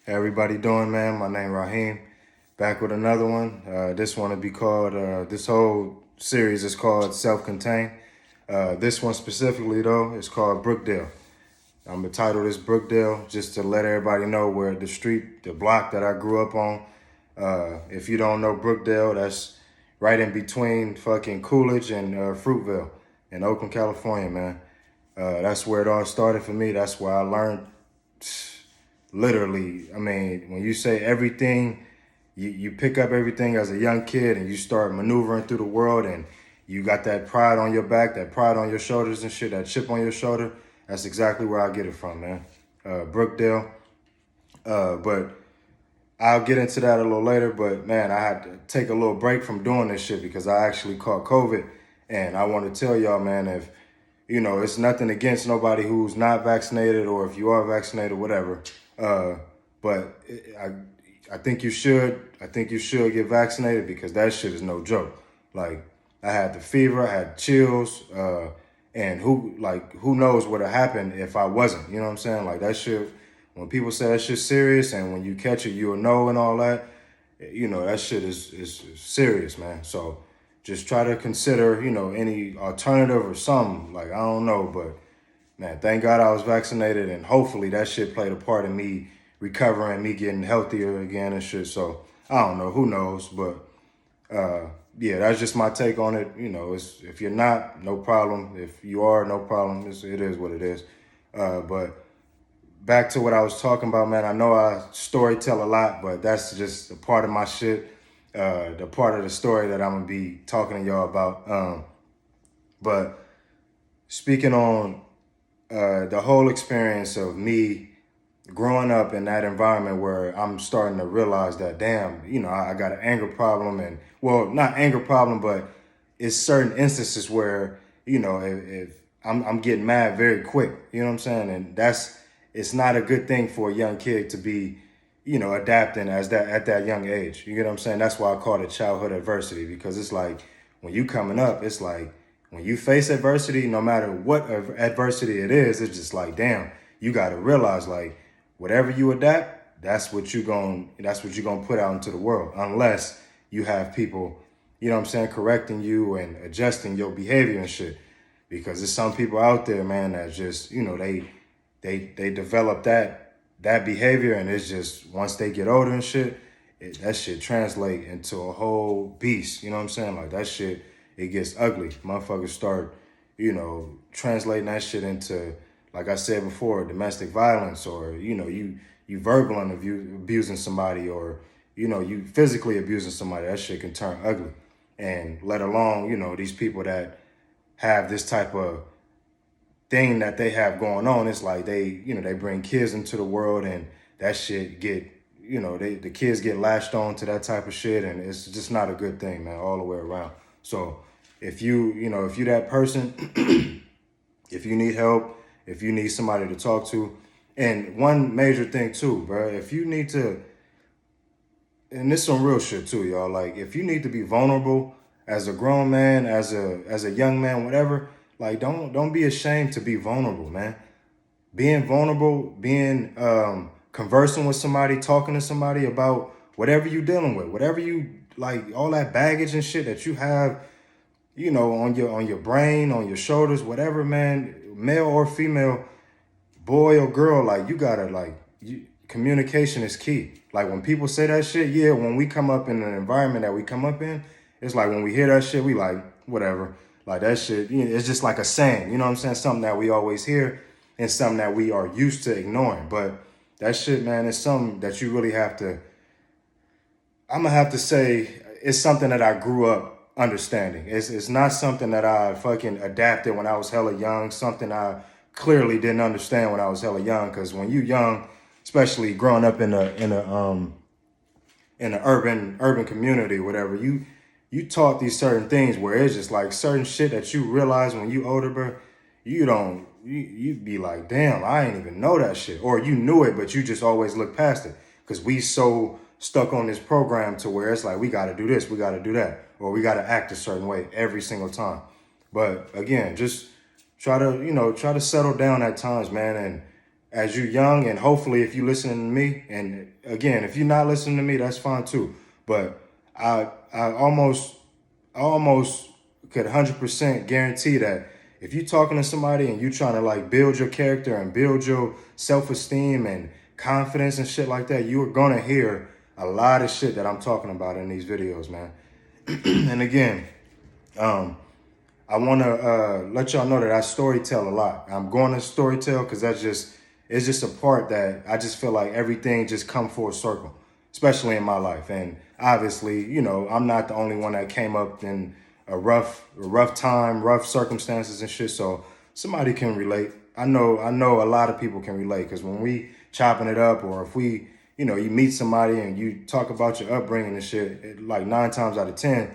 How everybody doing, man? My name Raheem. Back with another one. This one will be called, this whole series is called Self-Contained. This one specifically, though, is called Brookdale. I'm going to title this Brookdale just to let everybody know where the street, the block that I grew up on. If you don't know Brookdale, that's right in between fucking Coolidge and Fruitvale in Oakland, California, man. That's where it all started for me. That's where I learned literally. I mean, when you say everything, you pick up everything as a young kid and you start maneuvering through the world and you got that pride on your back, that pride on your shoulders and shit, that chip on your shoulder. That's exactly where I get it from, man. Brookdale. But I'll get into that a little later. But man, I had to take a little break from doing this shit because I actually caught COVID. And I want to tell y'all, man, if it's nothing against nobody who's not vaccinated or if you are vaccinated, whatever. But I think you should. I think you should get vaccinated because that shit is no joke. Like I had the fever, I had chills, and who knows what would have happened if I wasn't. You know what I'm saying? Like that shit. When people say that shit's serious, and when you catch it, you'll know and all that. That shit is serious, man. So just try to consider, any alternative or something. Like I don't know, but man, thank God I was vaccinated, and hopefully that shit played a part in me recovering, me getting healthier again and shit. So I don't know, who knows, but yeah, that's just my take on it. If you're not, no problem. If you are, no problem. It is what it is. But back to what I was talking about, man. I know I story tell a lot, but that's just a part of my shit. The part of the story that I'm gonna be talking to y'all about. But speaking on the whole experience of me growing up in that environment where I'm starting to realize that, damn, I got an anger problem, and well, not anger problem, but it's certain instances where, if I'm getting mad very quick, you know what I'm saying? And it's not a good thing for a young kid to be, adapting at that young age. You get what I'm saying? That's why I call it childhood adversity, because it's like when you coming up, it's like when you face adversity, no matter what adversity it is, it's just like, damn, you got to realize like whatever you adapt, that's what you're going to put out into the world, unless you have people, correcting you and adjusting your behavior and shit. Because there's some people out there, man, that just, they develop that behavior, and it's just once they get older and shit, that shit translate into a whole beast. You know what I'm saying? Like that shit, it gets ugly. Motherfuckers start, translating that shit into, like I said before, domestic violence, or you verbal abusing somebody, or you physically abusing somebody. That shit can turn ugly, and let alone these people that have this type of thing that they have going on. It's like they bring kids into the world, and that shit get the kids get latched on to that type of shit, and it's just not a good thing, man, all the way around. So if you that person, if you need help, if you need somebody to talk to, and one major thing too, bro, if you need to, and this some real shit too, y'all, like if you need to be vulnerable as a grown man, as a young man, whatever, like don't be ashamed to be vulnerable, man. Being vulnerable, being conversing with somebody, talking to somebody about whatever you dealing with, whatever you like, all that baggage and shit that you have, on your brain, on your shoulders, whatever, man, male or female, boy or girl, like you gotta communication is key. Like when people say that shit, yeah, when we come up in an environment that we come up in, it's like when we hear that shit, we like whatever. Like that shit, it's just like a saying, you know what I'm saying? Something that we always hear and something that we are used to ignoring. But that shit, man, is something that you really have to, I'm gonna have to say, it's something that I grew up understanding. It's not something that I fucking adapted when I was hella young, something I clearly didn't understand when I was hella young. Because when you young, especially growing up in a urban community, whatever, you taught these certain things where it's just like certain shit that you realize when you older, bro, you be like, damn, I ain't even know that shit. Or you knew it, but you just always look past it. Because we so stuck on this program to where it's like, we got to do this, we got to do that, or we got to act a certain way every single time. But again, just try to settle down at times, man, and as you young, and hopefully if you listening to me, and again, if you're not listening to me, that's fine too. But I almost could 100% guarantee that if you're talking to somebody and you trying to like build your character and build your self-esteem and confidence and shit like that, you are gonna hear a lot of shit that I'm talking about in these videos, man. And again, I want to let y'all know that I storytell a lot. I'm going to storytell because it's just a part that I just feel like everything just come full circle, especially in my life. And obviously, you know, I'm not the only one that came up in a rough time, rough circumstances and shit. So somebody can relate. I know a lot of people can relate because when we chopping it up, or if we, you know, you meet somebody and you talk about your upbringing and shit, like 9 times out of 10,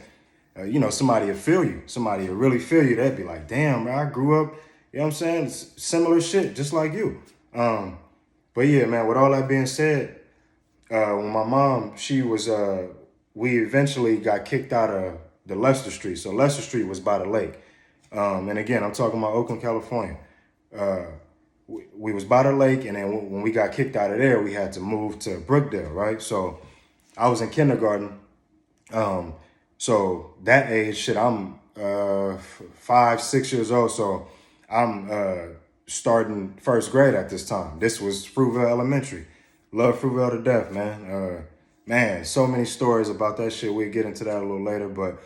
you know, somebody will feel you. Somebody will really feel you. They'd be like, damn, man, I grew up, you know what I'm saying? It's similar shit, just like you. But yeah, man, with all that being said, when my mom, we eventually got kicked out of the Leicester Street. So Leicester Street was by the lake. And again, I'm talking about Oakland, California. We was by the lake, and then when we got kicked out of there, we had to move to Brookdale, right? So I was in kindergarten. So that age, shit, I'm 5, 6 years old. So I'm starting first grade at this time. This was Fruitvale Elementary. Love Fruitvale to death, man. Man, so many stories about that shit. We'll get into that a little later. But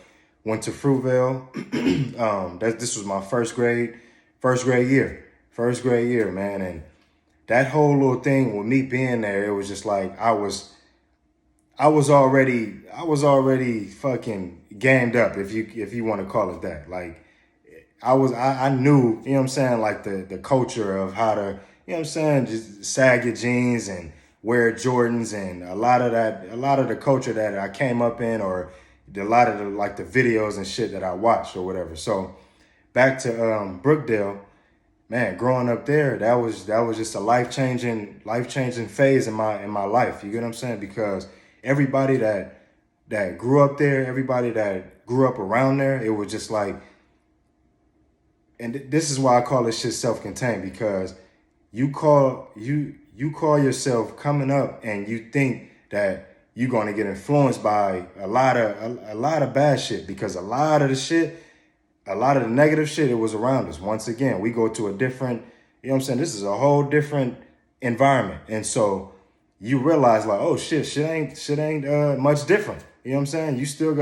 went to Fruitvale. This was my first grade year. First grade year, man. And that whole little thing with me being there, it was just like I was already fucking gamed up, if you want to call it that. Like I knew, you know what I'm saying, like the culture of how to, you know what I'm saying, just sag your jeans and wear Jordans, and a lot of the culture that I came up in, or a lot of the like the videos and shit that I watched or whatever. So back to Brookdale, man, growing up there, that was just a life-changing phase in my life. You get what I'm saying? Because everybody that grew up there, everybody that grew up around there, it was just like, and this is why I call this shit self-contained, because you call yourself coming up and you think that you're going to get influenced by a lot of bad shit, because a lot of the negative shit, it was around us. Once again, we go to a different, you know what I'm saying, this is a whole different environment. And so you realize like, oh shit ain't much different. You know what I'm saying? You still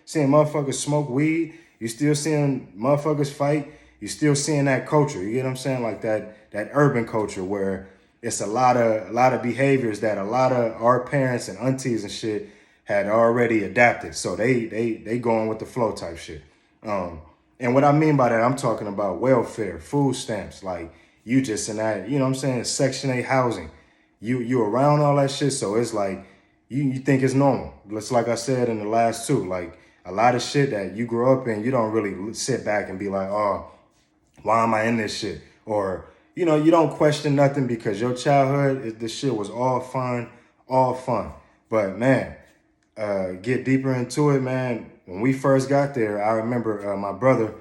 seeing motherfuckers smoke weed. You still seeing motherfuckers fight. You still seeing that culture. You get what I'm saying? Like that urban culture where it's a lot of behaviors that a lot of our parents and aunties and shit had already adapted. So they going with the flow type shit. And what I mean by that, I'm talking about welfare, food stamps. Like you just in that, you know what I'm saying, Section 8 housing. You around all that shit, so it's like you think it's normal. It's like I said in the last two, like a lot of shit that you grew up in, you don't really sit back and be like, oh, why am I in this shit? Or, you know, you don't question nothing because your childhood, this shit was all fun. But man, get deeper into it, man. When we first got there, I remember my brother,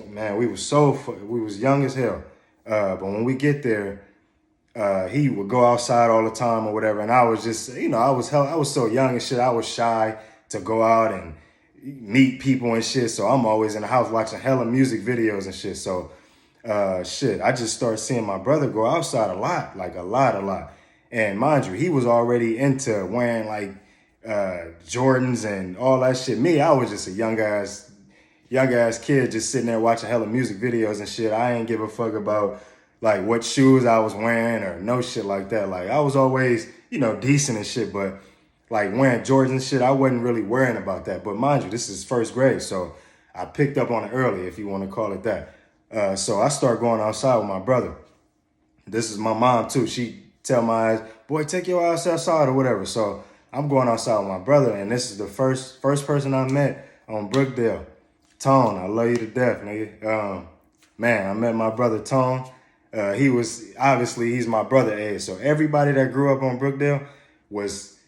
man, we was young as hell. But when we get there, he would go outside all the time or whatever. And I was just, you know, I was so young and shit. I was shy to go out and meet people and shit. So I'm always in the house watching hella music videos and shit. So, I just started seeing my brother go outside a lot, like a lot. And mind you, he was already into wearing like Jordans and all that shit. Me, I was just a young ass kid just sitting there watching hella music videos and shit. I ain't give a fuck about like what shoes I was wearing or no shit like that. Like I was always, you know, decent and shit, but like wearing Jordans and shit, I wasn't really worrying about that. But mind you, this is first grade, so I picked up on it early, if you want to call it that. So I started going outside with my brother. This is my mom too. She tell my ass, boy, take your ass outside or whatever. So I'm going outside with my brother, and this is the first person I met on Brookdale. Tone, I love you to death, nigga. Man, I met my brother Tone. He's my brother age. So everybody that grew up on Brookdale was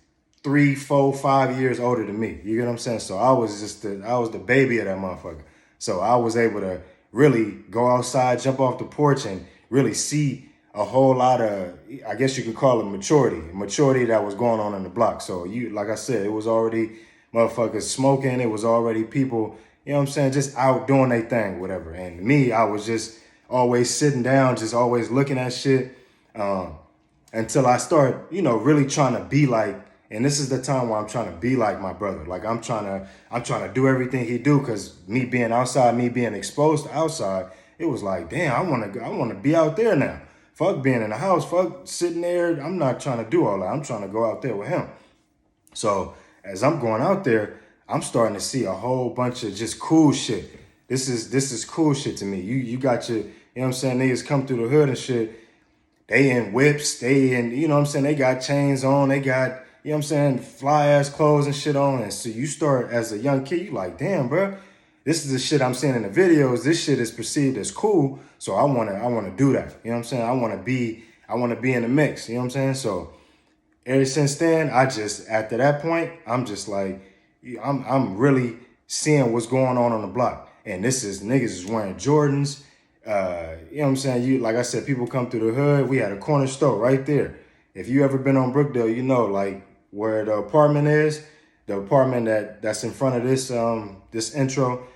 3, 4, 5 years older than me. You get what I'm saying? So I was the baby of that motherfucker. So I was able to really go outside, jump off the porch, and really see a whole lot of, I guess you could call it maturity that was going on in the block. So like I said, it was already motherfuckers smoking. It was already people, you know what I'm saying, just out doing their thing, whatever. And me, I was just always sitting down, just always looking at shit until I start, really trying to be like, and this is the time where I'm trying to be like my brother. Like I'm trying to do everything he do, because me being outside, me being exposed to outside, it was like, damn, I want to be out there now. Fuck being in the house, fuck sitting there. I'm not trying to do all that. I'm trying to go out there with him. So as I'm going out there, I'm starting to see a whole bunch of just cool shit. This is cool shit to me. You got your, what I'm saying, niggas come through the hood and shit. They in whips, they in, what I'm saying, they got chains on, they got, what I'm saying, fly ass clothes and shit on. And so you start as a young kid, you like, damn, bro, this is the shit I'm seeing in the videos. This shit is perceived as cool. So I wanna do that. You know what I'm saying? I wanna be in the mix. You know what I'm saying? So ever since then, after that point, I'm just like, I'm really seeing what's going on the block. And this is niggas is wearing Jordans. You know what I'm saying? Like I said, people come through the hood. We had a corner store right there. If you ever been on Brookdale, you know, like where the apartment is, the apartment that's in front of this intro,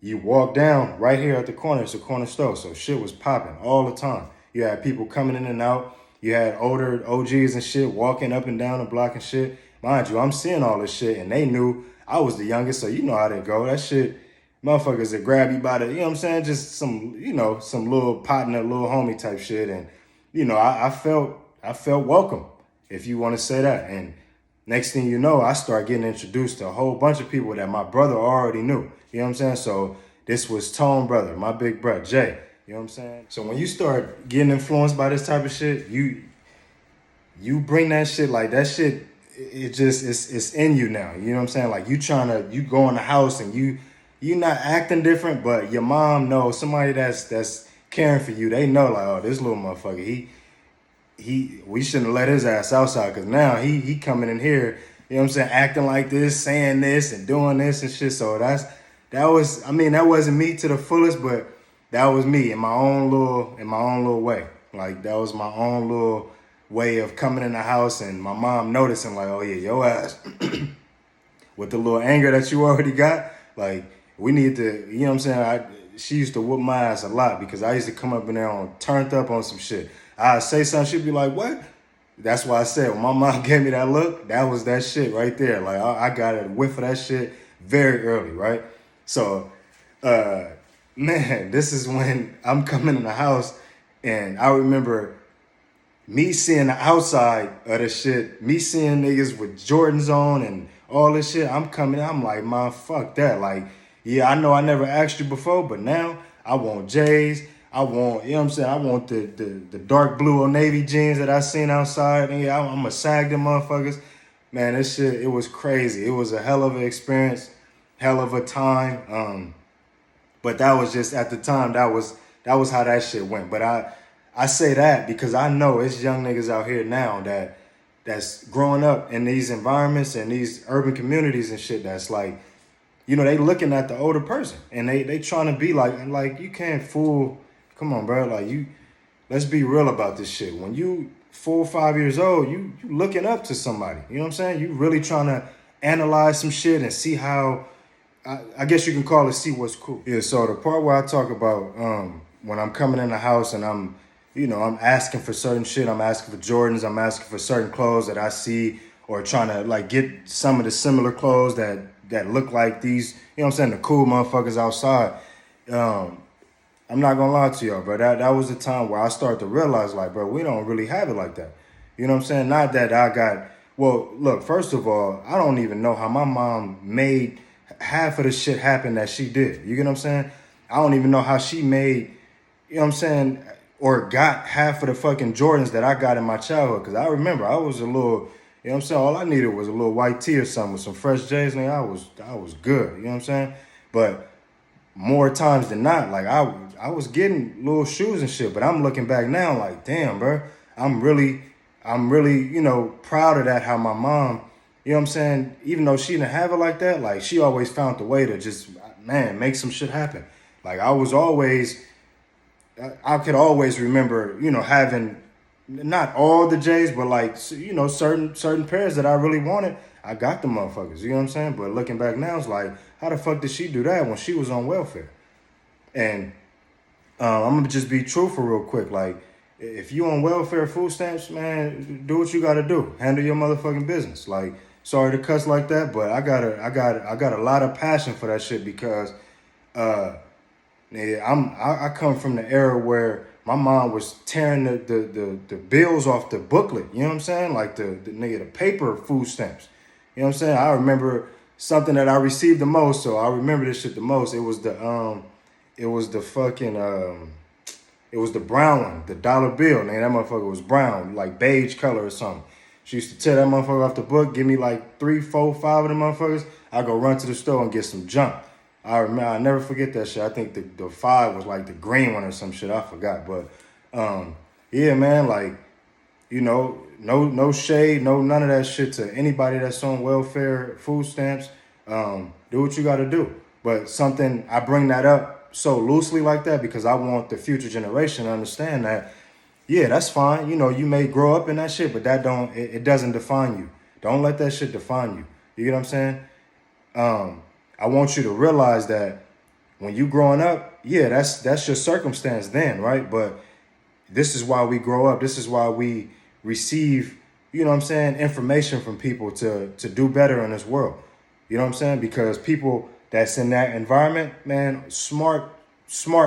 you walk down right here at the corner. It's a corner store. So shit was popping all the time. You had people coming in and out. You had older OGs and shit walking up and down the block and shit. Mind you, I'm seeing all this shit, and they knew I was the youngest, so you know how they go. That shit, motherfuckers that grab you by the, you know what I'm saying? Just some little partner, little homie type shit. And, I felt welcome, if you want to say that. And next thing you know, I start getting introduced to a whole bunch of people that my brother already knew. You know what I'm saying? So this was Tone brother, my big brother, Jay. You know what I'm saying? So when you start getting influenced by this type of shit, you bring that shit, like that shit, it's in you now. You know what I'm saying? Like you go in the house and you not acting different, but your mom knows, somebody that's caring for you, they know like, oh, this little motherfucker, we shouldn't let his ass outside, because now he coming in here, you know what I'm saying, acting like this, saying this and doing this and shit. So that wasn't me to the fullest, but that was me in my own little way. Like that was my own little way of coming in the house, and my mom noticing like, oh yeah, your ass with the little anger that you already got, like we need to, you know what I'm saying? She used to whoop my ass a lot, because I used to come up in there turned up on some shit. I'd say something, she'd be like, what? That's why I said, when my mom gave me that look, that was that shit right there. Like I got a whiff of that shit very early, right? So, man, this is when I'm coming in the house, and I remember me seeing the outside of the shit, me seeing niggas with Jordans on and all this shit. I'm like, man, fuck that. Like, yeah, I know I never asked you before, but now I want J's. I want, you know what I'm saying? I want the dark blue or navy jeans that I seen outside. And yeah, I'm going to sag them motherfuckers. Man, this shit, it was crazy. It was a hell of an experience, hell of a time. But that was just, at the time, that was how that shit went. But I say that because I know it's young niggas out here now that's growing up in these environments and these urban communities and shit, that's like, they looking at the older person, and they trying to be like you can't fool. Come on, bro. Like let's be real about this shit. When you 4 or 5 years old, you looking up to somebody. You know what I'm saying? You really trying to analyze some shit and see how, I guess you can call it, see what's cool. Yeah, so the part where I talk about when I'm coming in the house and I'm asking for certain shit, I'm asking for Jordans, I'm asking for certain clothes that I see, or trying to like get some of the similar clothes that look like these, you know what I'm saying, the cool motherfuckers outside. I'm not gonna lie to y'all, bro. That was the time where I started to realize, like, bro, we don't really have it like that. You know what I'm saying? Not that I got, well, look, first of all, I don't even know how my mom made half of the shit happen that she did. You get what I'm saying? I don't even know how she made, you know what I'm saying, or got half of the fucking Jordans that I got in my childhood. Because I remember I was a little, you know what I'm saying, all I needed was a little white tee or something with some fresh J's, and I was good. You know what I'm saying? But more times than not, like I was getting little shoes and shit, but I'm looking back now like, damn, bro, I'm really, proud of that, how my mom, you know what I'm saying, even though she didn't have it like that, like she always found the way to just, man, make some shit happen. Like I was always, I could always remember, having not all the J's, but like, certain pairs that I really wanted. I got the motherfuckers, you know what I'm saying? But looking back now, it's like, how the fuck did she do that when she was on welfare? And I'm gonna just be truthful real quick. Like, if you on welfare food stamps, man, do what you gotta do. Handle your motherfucking business. Like, sorry to cuss like that, but I got a lot of passion for that shit because I come from the era where my mom was tearing the bills off the booklet. You know what I'm saying? Like the paper food stamps. You know what I'm saying? I remember something that I received the most, so I remember this shit the most. It was the fucking it was the brown one, the dollar bill. Man, that motherfucker was brown, like beige color or something. She used to tear that motherfucker off the book, give me like 3, 4, 5 of them motherfuckers. I go run to the store and get some junk. I remember, I never forget that shit. I think the 5 was like the green one or some shit. I forgot, but yeah, man, like, no shade, none of that shit to anybody that's on welfare, food stamps. Do what you got to do. But something, I bring that up so loosely like that because I want the future generation to understand that, yeah, that's fine. You may grow up in that shit, but it doesn't define you. Don't let that shit define you. You get what I'm saying? I want you to realize that when you growing up, yeah, that's your circumstance then, right? But this is why we grow up. This is why we receive, information from people to do better in this world. You know what I'm saying? Because people that's in that environment, man, smart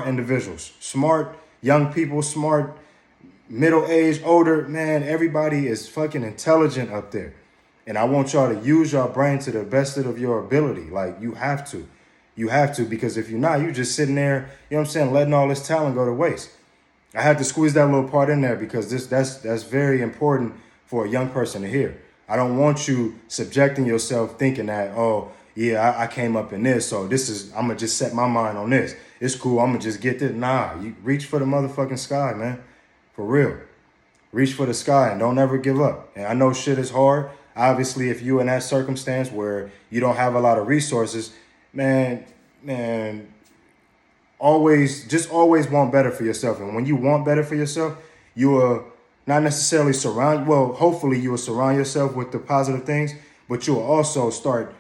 individuals, smart young people, smart middle-aged, older, man, everybody is fucking intelligent up there. And I want y'all to use your brain to the best of your ability. Like, you have to. You have to, because if you're not, you're just sitting there, you know what I'm saying, letting all this talent go to waste. I had to squeeze that little part in there because that's very important for a young person to hear. I don't want you subjecting yourself thinking that, oh, yeah, I came up in this, so I'm going to just set my mind on this. It's cool, I'm going to just get this. Nah, you reach for the motherfucking sky, man. For real. Reach for the sky and don't ever give up. And I know shit is hard. Obviously, if you're in that circumstance where you don't have a lot of resources, man, always want better for yourself. And when you want better for yourself, you will not necessarily hopefully you will surround yourself with the positive things, but you will also start,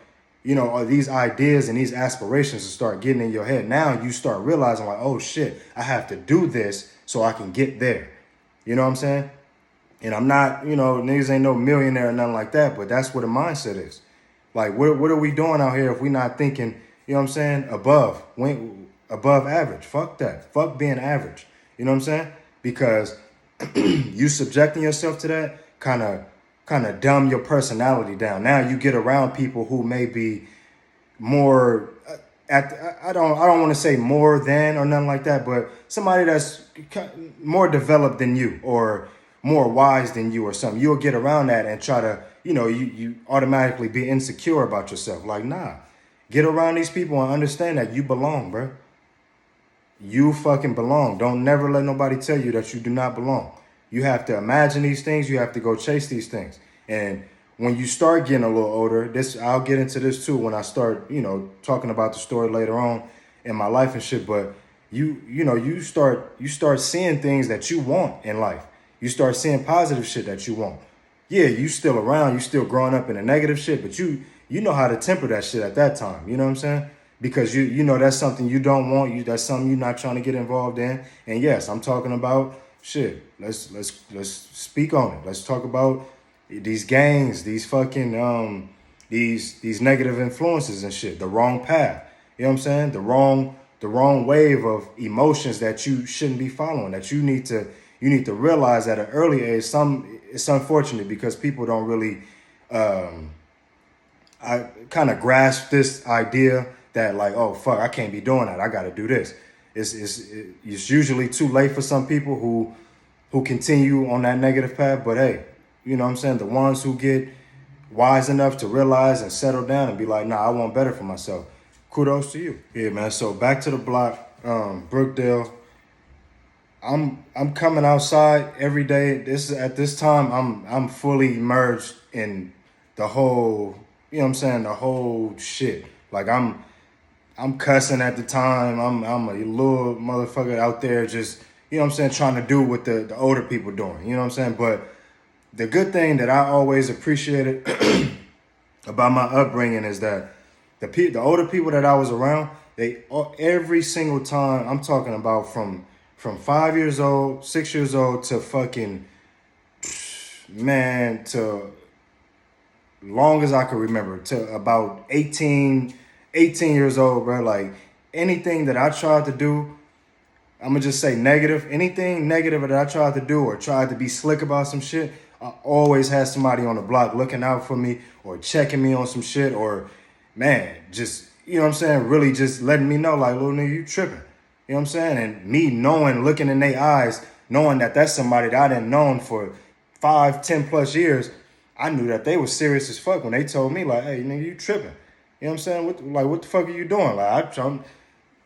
these ideas and these aspirations to start getting in your head. Now you start realizing like, oh shit, I have to do this so I can get there. You know what I'm saying? And I'm not, niggas ain't no millionaire or nothing like that, but that's what a mindset is. Like, what are we doing out here if we not thinking, you know what I'm saying, above average? Fuck that. Fuck being average. You know what I'm saying? Because you subjecting yourself to that kind of dumb your personality down. Now you get around people who may be more I don't want to say more than or nothing like that, but somebody that's more developed than you or more wise than you or something. You'll get around that and try to, you automatically be insecure about yourself. Like, nah, get around these people and understand that you belong, bro. You fucking belong. Don't never let nobody tell you that you do not belong. You have to imagine these things. You have to go chase these things. And when you start getting a little older, I'll get into this too when I start, talking about the story later on in my life and shit. But you start seeing things that you want in life. You start seeing positive shit that you want. Yeah, you still around, you still growing up in the negative shit, but you know how to temper that shit at that time. You know what I'm saying? Because you know that's something you don't want. That's something you're not trying to get involved in. And yes, I'm talking about shit. Let's speak on it. Let's talk about these gangs, these fucking these negative influences and shit. The wrong path. You know what I'm saying? The wrong wave of emotions that you shouldn't be following. That you need to realize at an early age. It's unfortunate because people don't really I kind of grasp this idea that like, oh fuck, I can't be doing that. I got to do this. It's usually too late for some people who continue on that negative path. But hey, you know what I'm saying? The ones who get wise enough to realize and settle down and be like, nah, I want better for myself. Kudos to you. Yeah, man. So back to the block, Brookdale. I'm coming outside every day. At this time I'm fully immersed in the whole, you know what I'm saying, the whole shit. Like I'm cussing at the time. I'm a little motherfucker out there just, you know what I'm saying, trying to do what the older people doing. You know what I'm saying? But the good thing that I always appreciated about my upbringing is that the older people that I was around, they every single time, I'm talking about from 5 years old, 6 years old to fucking man to long as I can remember to about 18 years old, bro. Like anything that I tried to do, I'm gonna just say negative. Anything negative that I tried to do or tried to be slick about some shit, I always had somebody on the block looking out for me or checking me on some shit or, man, just, you know what I'm saying, really just letting me know, like, little nigga, you tripping. You know what I'm saying? And me knowing, looking in their eyes, knowing that that's somebody that I didn't known for 5, 10 plus years, I knew that they was serious as fuck when they told me, like, hey, nigga, you tripping. You know what I'm saying? What the fuck are you doing? Like, I'm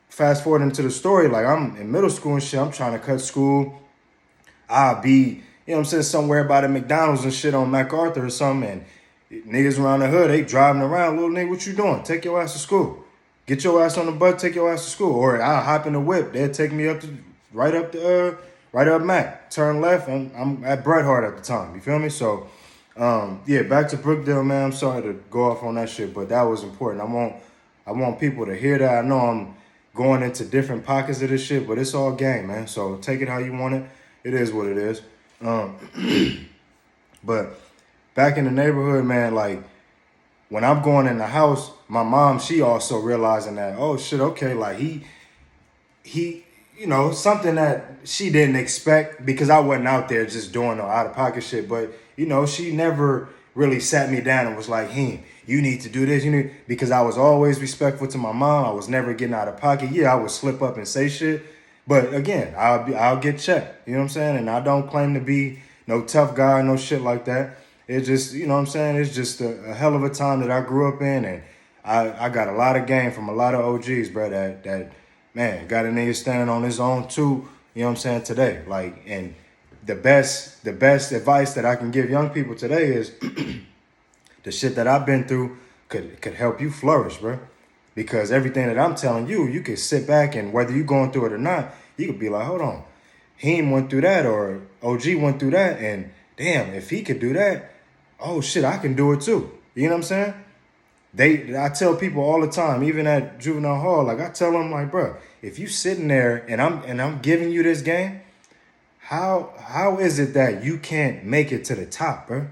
fast forward into the story, like, I'm in middle school and shit. I'm trying to cut school. I'll be, you know what I'm saying, somewhere by the McDonald's and shit on MacArthur or something. And niggas around the hood, they driving around. Little nigga, what you doing? Take your ass to school. Get your ass on the bus, take your ass to school. Or I'll hop in the whip. They'll take me right up Mac. Turn left. I'm at Bret Hart at the time. You feel me? So, yeah, back to Brookdale, man. I'm sorry to go off on that shit, but that was important. I want people to hear that. I know I'm going into different pockets of this shit, but it's all game, man. So take it how you want it. It is what it is. But back in the neighborhood, man, like when I'm going in the house, my mom, she also realizing that, oh shit, okay, like he, you know, something that she didn't expect because I wasn't out there just doing no out of pocket shit. But, you know, she never really sat me down and was like, hey, you need to do this, because I was always respectful to my mom. I was never getting out of pocket. Yeah, I would slip up and say shit. But again, I'll get checked. You know what I'm saying? And I don't claim to be no tough guy, no shit like that. It's just, you know what I'm saying? It's just a hell of a time that I grew up in. And I got a lot of game from a lot of OGs, bro, that man, got a nigga standing on his own too, you know what I'm saying, today. Like, and the best advice that I can give young people today is the shit that I've been through could help you flourish, bro. Because everything that I'm telling you, you can sit back and whether you're going through it or not, you could be like, hold on, Raheem went through that or OG went through that. And damn, if he could do that, oh shit, I can do it too. You know what I'm saying? I tell people all the time, even at juvenile hall, like I tell them, like, bro, if you sitting there and I'm giving you this game, how is it that you can't make it to the top, bro?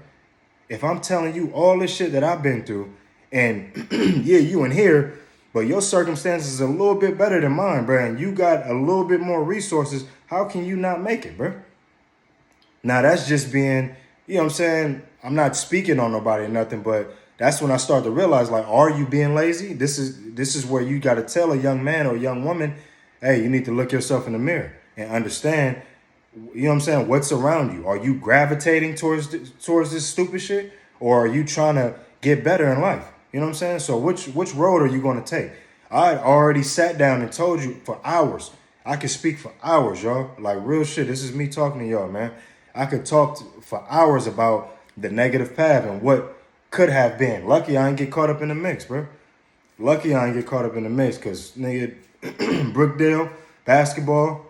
If I'm telling you all this shit that I've been through, and yeah, you in here, but your circumstances are a little bit better than mine, bro, and you got a little bit more resources, how can you not make it, bro? Now, that's just being, you know what I'm saying? I'm not speaking on nobody or nothing, but that's when I start to realize, like, are you being lazy? This is where you got to tell a young man or a young woman, hey, you need to look yourself in the mirror and understand, you know what I'm saying, what's around you. Are you gravitating towards this stupid shit, or are you trying to get better in life? You know what I'm saying? So which road are you going to take? I already sat down and told you for hours. I could speak for hours, y'all. Like, real shit. This is me talking to y'all, man. I could talk for hours about the negative path and what could have been. Lucky I ain't get caught up in the mix, bro. Lucky I ain't get caught up in the mix because, nigga, Brookdale, basketball,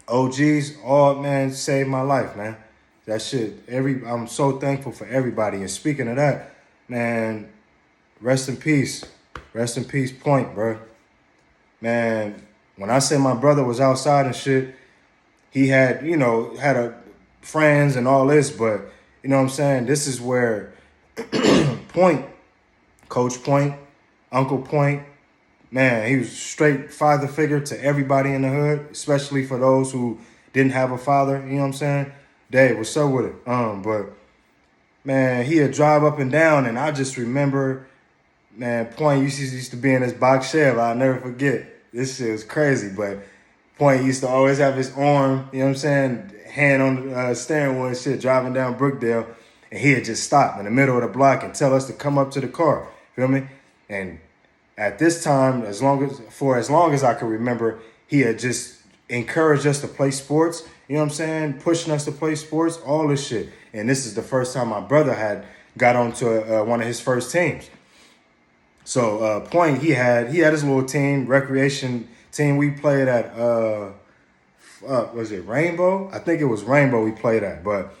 OGs, all, man, saved my life, man. That shit, I'm so thankful for everybody. And speaking of that, man, rest in peace. Rest in peace, Point, bro. Man, when I say my brother was outside and shit, he had, friends and all this, but, you know what I'm saying? This is where Point, Coach Point, Uncle Point, man, he was straight father figure to everybody in the hood, especially for those who didn't have a father, you know what I'm saying? Dave, what's up with it? But, man, he'd drive up and down, and I just remember, man, Point used to be in his box shell. I'll never forget. This shit was crazy, but Point used to always have his arm, you know what I'm saying, hand on the steering wheel and shit, driving down Brookdale, and he'd just stop in the middle of the block and tell us to come up to the car, feel me? And at this time, as long as I could remember, he had just encouraged us to play sports, you know what I'm saying, pushing us to play sports, all this shit. And this is the first time my brother had got onto one of his first teams. So Point, he had his little team, recreation team. We played at was it Rainbow? I think it was Rainbow we played at. But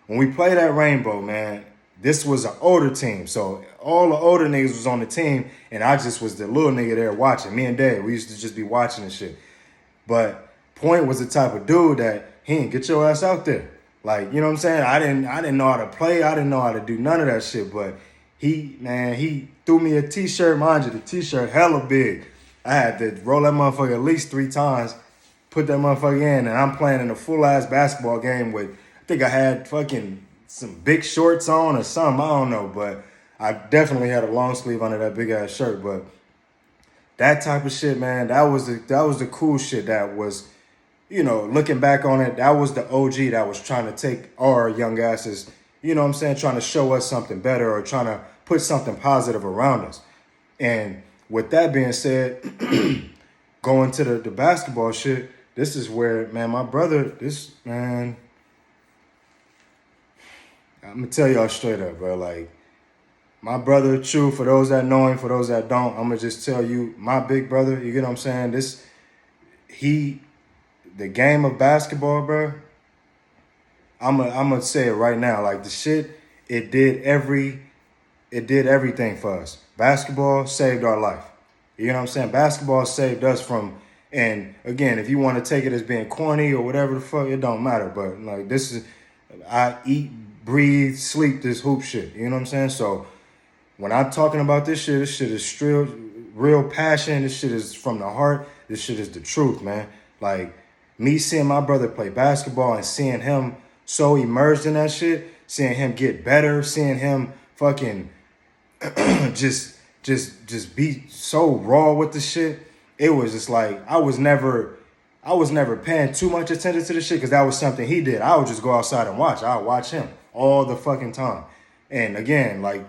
when we played at Rainbow, man, this was an older team. So all the older niggas was on the team, and I just was the little nigga there watching. Me and Dad, we used to just be watching and shit. But Point was the type of dude that he didn't get your ass out there. Like, you know what I'm saying? I didn't know how to play. I didn't know how to do none of that shit. But he threw me a t-shirt. Mind you, the t-shirt hella big. I had to roll that motherfucker at least 3 times, put that motherfucker in, and I'm playing in a full-ass basketball game with, I think I had fucking some big shorts on or something. I don't know. But I definitely had a long sleeve under that big-ass shirt. But that type of shit, man, that was the cool shit that was, you know, looking back on it, that was the OG that was trying to take our young asses, you know what I'm saying, trying to show us something better or trying to put something positive around us. And with that being said, going to the basketball shit, this is where, man, my brother, I'm going to tell y'all straight up, bro, like, my brother, true, for those that know him, for those that don't, I'm going to just tell you, my big brother, you get what I'm saying, the game of basketball, bro, I'm gonna say it right now. Like, the shit, it did everything for us. Basketball saved our life. You know what I'm saying? Basketball saved us from, and again, if you want to take it as being corny or whatever the fuck, it don't matter. But like, I eat, breathe, sleep this hoop shit. You know what I'm saying? So when I'm talking about this shit is real passion. This shit is from the heart. This shit is the truth, man. Like, me seeing my brother play basketball and seeing him so immersed in that shit, seeing him get better, seeing him fucking just be so raw with the shit, it was just like I was never paying too much attention to the shit because that was something he did. I would just go outside and watch. I would watch him all the fucking time. And again, like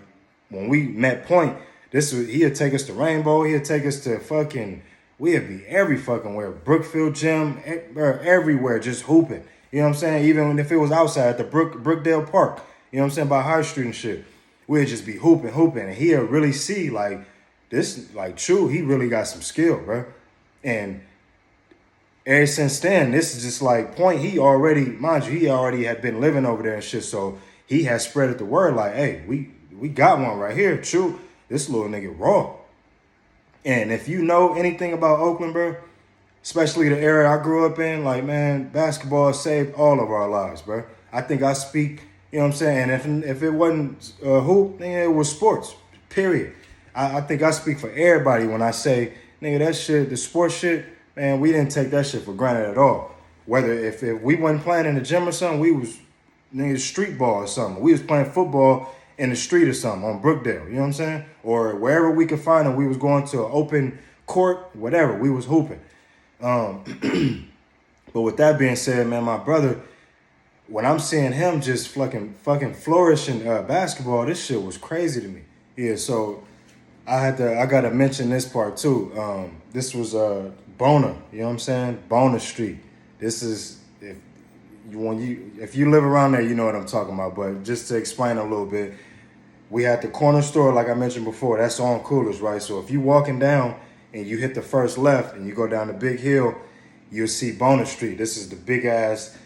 when we met Point, he'd take us to Rainbow, he'd take us to fucking. We'd be every fucking where. Brookfield Gym, everywhere, just hooping. You know what I'm saying? Even if it was outside at the Brookdale Park, you know what I'm saying, by High Street and shit. We'd just be hooping. And he'd really see, like, this, like, true, he really got some skill, bro. And ever since then, this is just like Point, he already had been living over there and shit, so he has spread the word like, hey, we got one right here, true. This little nigga raw. And if you know anything about Oakland, bro, especially the area I grew up in, like, man, basketball saved all of our lives, bro. I think I speak, you know what I'm saying? And if it wasn't hoop, then it was sports, period. I think I speak for everybody when I say, nigga, that shit, the sports shit, man, we didn't take that shit for granted at all. Whether if we wasn't playing in the gym or something, we was nigga street ball or something. We was playing football in the street or something on Brookdale, you know what I'm saying? Or wherever we could find them, we was going to an open court, whatever, we was hooping. But with that being said, man, my brother, when I'm seeing him just fucking flourish in basketball, this shit was crazy to me. Yeah, so I gotta mention this part too. This was Bona, you know what I'm saying? Bona Street. This is if you live around there, you know what I'm talking about. But just to explain a little bit, we had the corner store, like I mentioned before. That's on Coolers, right? So if you walking down and you hit the first left and you go down the big hill, you'll see Bona Street. This is the big ass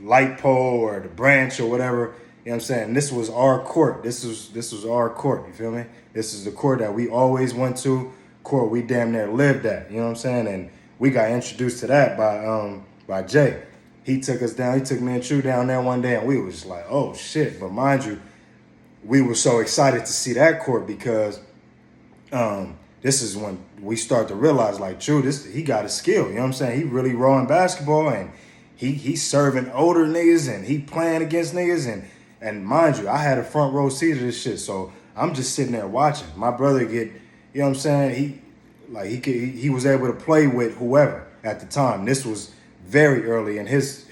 light pole or the branch or whatever. You know what I'm saying? This was our court. This was our court. You feel me? This is the court that we always went to. Court we damn near lived at. You know what I'm saying? And we got introduced to that by Jay. He took us down. He took me and True down there one day, and we was like, oh shit. But mind you, we were so excited to see that court because this is when we start to realize, like, True, he got a skill. You know what I'm saying? He really raw in basketball, and he's serving older niggas, and he playing against niggas, and mind you, I had a front row seat of this shit, so I'm just sitting there watching. My brother you know what I'm saying? He was able to play with whoever at the time. This was very early in his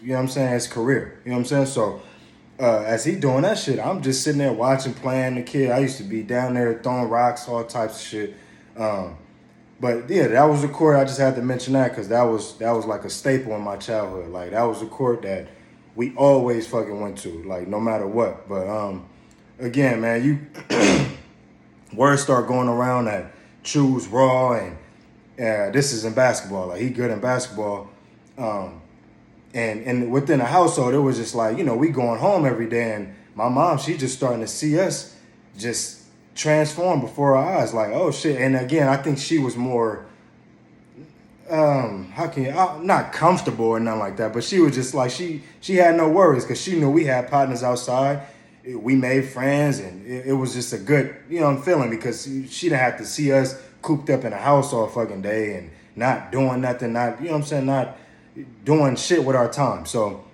you know what I'm saying, his career. You know what I'm saying? So as he doing that shit, I'm just sitting there watching, playing the kid. I used to be down there throwing rocks, all types of shit. But yeah, that was the court. I just had to mention that because that was like a staple in my childhood. Like, that was the court that we always fucking went to, like, no matter what. But again, man, words start going around that True's raw, This is in basketball. Like, he good in basketball. And within the household, it was just like, we going home every day, and my mom, she just starting to see us just transform before our eyes. Like, oh shit. And again, I think she was more, not comfortable or nothing like that, but she was just like, she had no worries because she knew we had partners outside. We made friends, and it was just a good, feeling, because she didn't have to see us cooped up in the house all fucking day and not doing nothing, not, not doing shit with our time. So,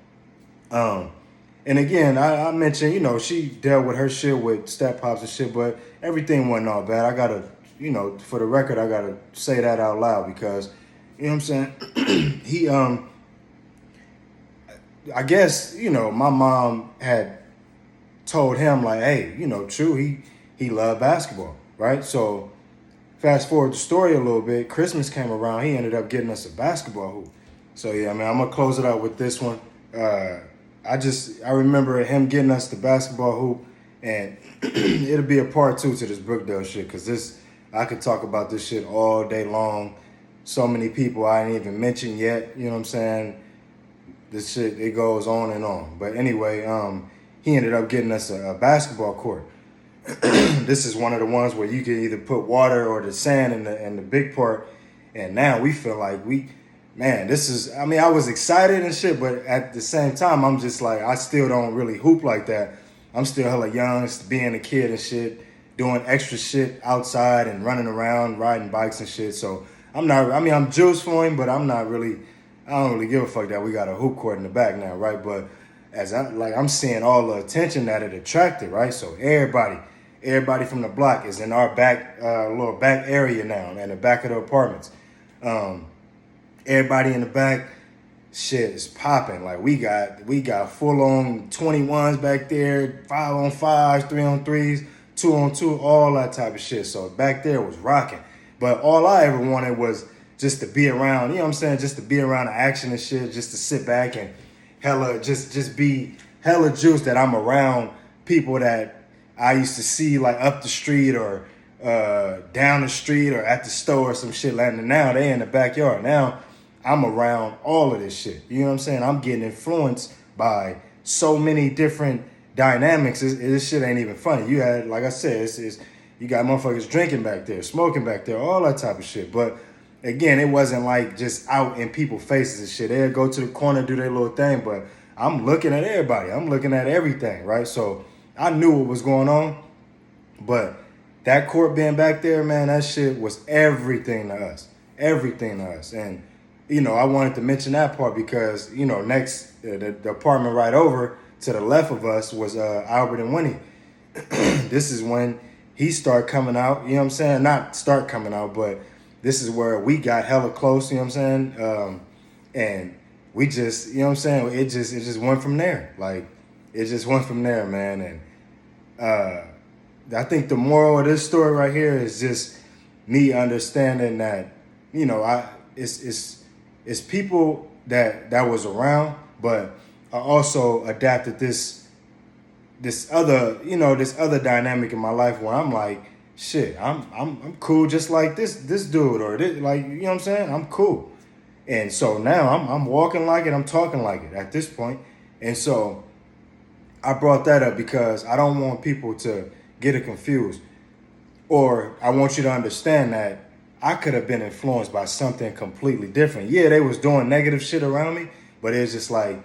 and again, I mentioned, she dealt with her shit with step pops and shit, but everything wasn't all bad. I gotta, for the record, I gotta say that out loud, because, he, I guess, my mom had told him, like, hey, True, he loved basketball, right? So fast forward the story a little bit, Christmas came around, he ended up getting us a basketball hoop. So yeah, I'm gonna close it out with this one. I remember him getting us the basketball hoop, and it'll be a part 2 to this Brookdale shit, because I could talk about this shit all day long. So many people I didn't even mention yet, you know what I'm saying? This shit, it goes on and on. But anyway, he ended up getting us a basketball court. This is one of the ones where you can either put water or the sand in the big part, and now we feel like this is, I was excited and shit, but at the same time, I'm just like, I still don't really hoop like that. I'm still hella young, being a kid and shit, doing extra shit outside and running around, riding bikes and shit. So I'm juiced for him, but I don't really give a fuck that we got a hoop court in the back now, right? But I'm seeing all the attention that it attracted, right? So everybody from the block is in our back, little back area now, in the back of the apartments. Everybody in the back, shit is popping. Like, we got full on 21s back there, 5-on-5s, 3-on-3s, 2-on-2, all that type of shit. So back there was rocking. But all I ever wanted was just to be around, just to be around the action and shit, just to sit back and just be hella juiced that I'm around people that I used to see like up the street or down the street or at the store or some shit. And now they in the backyard. Now I'm around all of this shit. You know what I'm saying? I'm getting influenced by so many different dynamics. This shit ain't even funny. You had, like I said, you got motherfuckers drinking back there, smoking back there, all that type of shit. But again, it wasn't like just out in people's faces and shit. They'd go to the corner, do their little thing, but I'm looking at everybody. I'm looking at everything, right? So I knew what was going on, but that court being back there, man, that shit was everything to us. Everything to us. And, I wanted to mention that part because, next, the apartment right over to the left of us was Albert and Winnie. This is when he started coming out, you know what I'm saying? Not start coming out, but this is where we got hella close, you know what I'm saying? And we just, you know what I'm saying? It just went from there. Like, it just went from there, man. And I think the moral of this story right here is just me understanding that, it's people that was around, but I also adapted this other dynamic in my life where I'm like, shit, I'm cool just like this dude or this, like, you know what I'm saying? I'm cool. And so now I'm walking like it, I'm talking like it at this point. And so I brought that up because I don't want people to get it confused. Or I want you to understand that I could have been influenced by something completely different. Yeah, they was doing negative shit around me, but it's just like,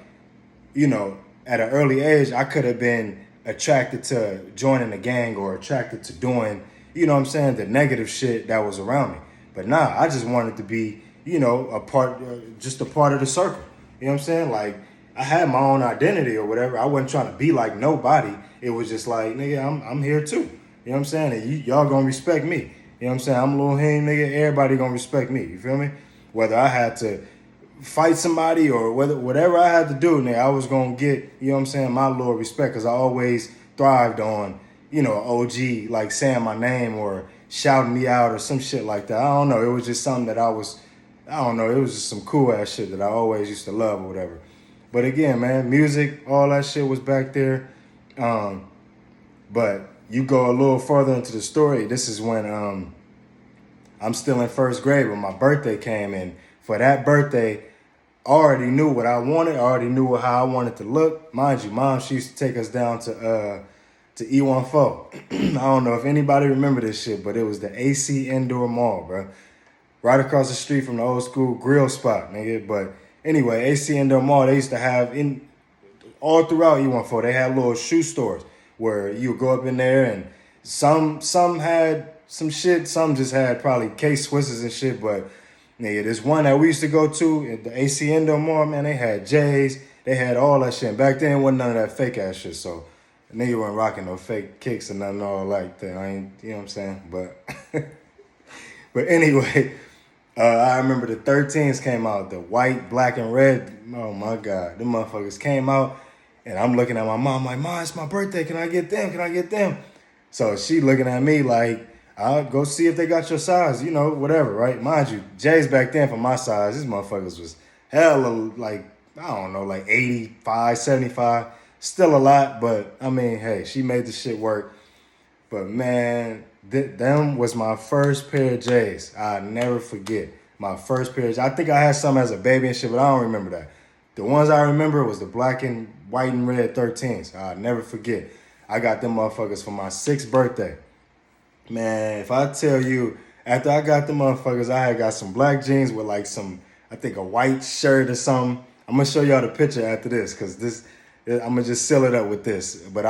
at an early age, I could have been attracted to joining a gang or attracted to doing, the negative shit that was around me. But nah, I just wanted to be, just a part of the circle. You know what I'm saying? Like, I had my own identity or whatever. I wasn't trying to be like nobody. It was just like, nigga, I'm here too. You know what I'm saying? And y'all gonna respect me. You know what I'm saying? I'm a little Raheem, nigga. Everybody gonna respect me. You feel me? Whether I had to fight somebody or whatever I had to do, nigga, I was gonna get, you know what I'm saying, my little respect, because I always thrived on, OG, like saying my name or shouting me out or some shit like that. I don't know. It was just something that it was just some cool ass shit that I always used to love or whatever. But again, man, music, all that shit was back there. But you go a little further into the story, this is when I'm still in first grade when my birthday came, and for that birthday, I already knew what I wanted. I already knew how I wanted to look. Mind you, Mom, she used to take us down to E14. I don't know if anybody remember this shit, but it was the AC Indoor Mall, bro. Right across the street from the old school grill spot, nigga. But anyway, AC Indoor Mall, they used to have in all throughout E14, they had little shoe stores where you would go up in there, and some had some shit, some just had probably K-Swisses and shit, but nigga, this one that we used to go to at the AC Indoor Mall, man, they had J's, they had all that shit. And back then, it wasn't none of that fake ass shit, so nigga wasn't rocking no fake kicks or nothing all like that. I ain't, you know what I'm saying? But anyway, I remember the 13s came out, the white, black, and red. Oh my God, them motherfuckers came out, and I'm looking at my mom like, "Mom, it's my birthday. Can I get them? Can I get them?" So she looking at me like, "I'll go see if they got your size, you know, whatever, right?" Mind you, J's back then for my size, these motherfuckers was hella like, I don't know, like 85, 75. Still a lot, but I mean, hey, she made the shit work. But man, them was my first pair of J's. I never forget. My first pair of J's. I think I had some as a baby and shit, but I don't remember that. The ones I remember was the black and white and red 13s. I'll never forget. I got them motherfuckers for my 6th birthday. Man, if I tell you, after I got the motherfuckers, I had got some black jeans with like some, I think a white shirt or something. I'm going to show y'all the picture after this, because this, I'm going to just seal it up with this. But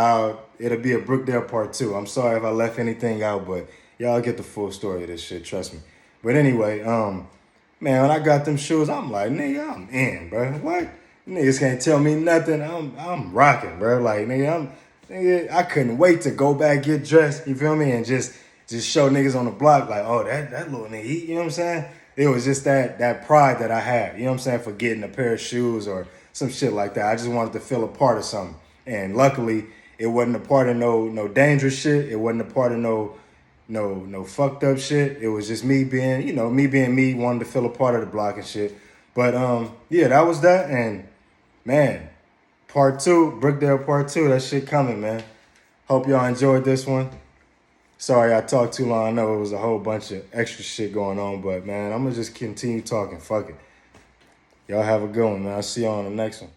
it'll be a Brookdale part 2. I'm sorry if I left anything out, but y'all get the full story of this shit, trust me. But anyway, man, when I got them shoes, I'm like, nigga, I'm in, bro. What? Niggas can't tell me nothing. I'm rocking, bro. Like, nigga, I couldn't wait to go back, get dressed, you feel me? And just show niggas on the block like, oh, that little nigga, you know what I'm saying? It was just that pride that I had, you know what I'm saying, for getting a pair of shoes or some shit like that. I just wanted to feel a part of something. And luckily, it wasn't a part of no dangerous shit. It wasn't a part of no fucked up shit. It was just me being me, wanting to feel a part of the block and shit. But yeah, that was that. And man, part 2, Brookdale part 2, that shit coming, man. Hope y'all enjoyed this one. Sorry I talked too long. I know it was a whole bunch of extra shit going on, but man, I'm gonna just continue talking. Fuck it. Y'all have a good one, man. I'll see y'all on the next one.